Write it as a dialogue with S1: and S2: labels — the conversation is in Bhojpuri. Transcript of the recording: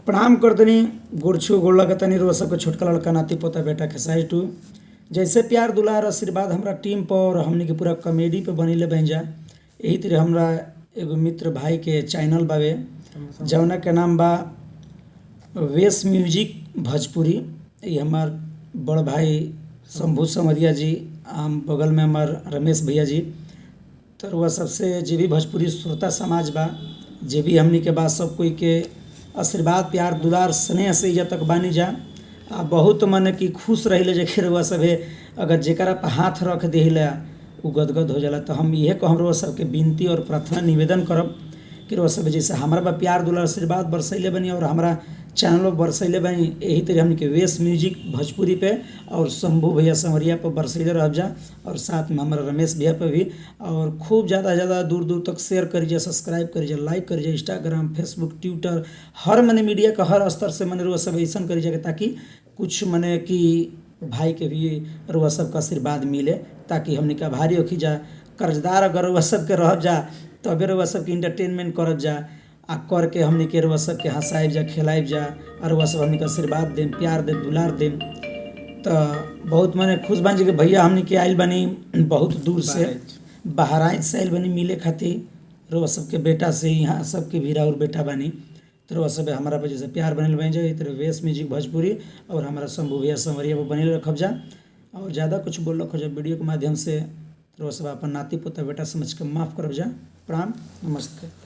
S1: प्रणाम करतनी गोड़ छू गोड़ लगतनी रोज सबके छोटका लड़का नाती पोता बेटा खेसारी टू जैसे प्यार दुलार आशीर्वाद हमरा टीम पर और हमनी के पूरा कॉमेडी पे बनिले बन जा। यही तरह हमरा एगो मित्र भाई के चैनल बावे जौना के नाम बा वेस म्यूजिक भोजपुरी। ये हमार बड़ भाई शंभू समरिया जी, बगल में हमार रमेश भैया जी। तो वह सबसे जे भी भोजपुरी श्रोता समाज बा, जे भी हमनी के बाद सब कोई के आशीर्वाद प्यार दुलार स्नेह से इजा तक बानी जा। बहुत मन की खुश रहिले जे रउआ सभे अगर जेकरा पर हाथ रख दिला उ गदगद हो जाला। तो हम इहे कहम रउआ सबके विनती और प्रार्थना निवेदन करब कि रउआ सब जैसे हमरा बा प्यार दुलार आशीर्वाद बरसैले बनी और हमारा चैनल बरसैले बनी, यही तरह हमनी के वेस म्यूजिक भोजपुरी पे और शंभू भैया समरिया पर बरसैले रह जा और साथ में हमारा रमेश भैया पे भी। और खूब ज़्यादा दूर दूर तक शेयर करी जा, सब्सक्राइब करी जा, लाइक करी जा, इंस्टाग्राम फेसबुक ट्विटर हर मने मीडिया का हर स्तर से मने रुआ सब ऐसा करी जा ताकि कुछ मने कि भाई के भी रुआ सब का आशीर्वाद मिले, ताकि हमने का भारी होखी जा कर्जदार अगर रुआ सब के रह जा तबे रुआ सब के इंटरटेनमेंट करब जा आ करके हमने के रुआ सब के हंसाइब जा खिलाइब जा और रुआ सब हमने के आशीर्वाद देम प्यार देम दुलार देम। तो बहुत मने खुश बन जी कि भैया हमने के आइल बनी बहुत दूर से बहराइच से आइल बनी मिले खातिर रुआ सब के बेटा से, यहाँ सबके भी और बेटा बनी। तो रुआ सब हमारा पे जैसे प्यार बनल बन जाए तो वेस म्यूजिक भोजपुरी और हमारा शंभू भैया समरिया पर बने रखब जा। और ज़्यादा कुछ बोल रखो जा वीडियो के माध्यम से रुआ सब अपन नाती पोता बेटा समझ के माफ़ करब जा। प्रणाम नमस्ते।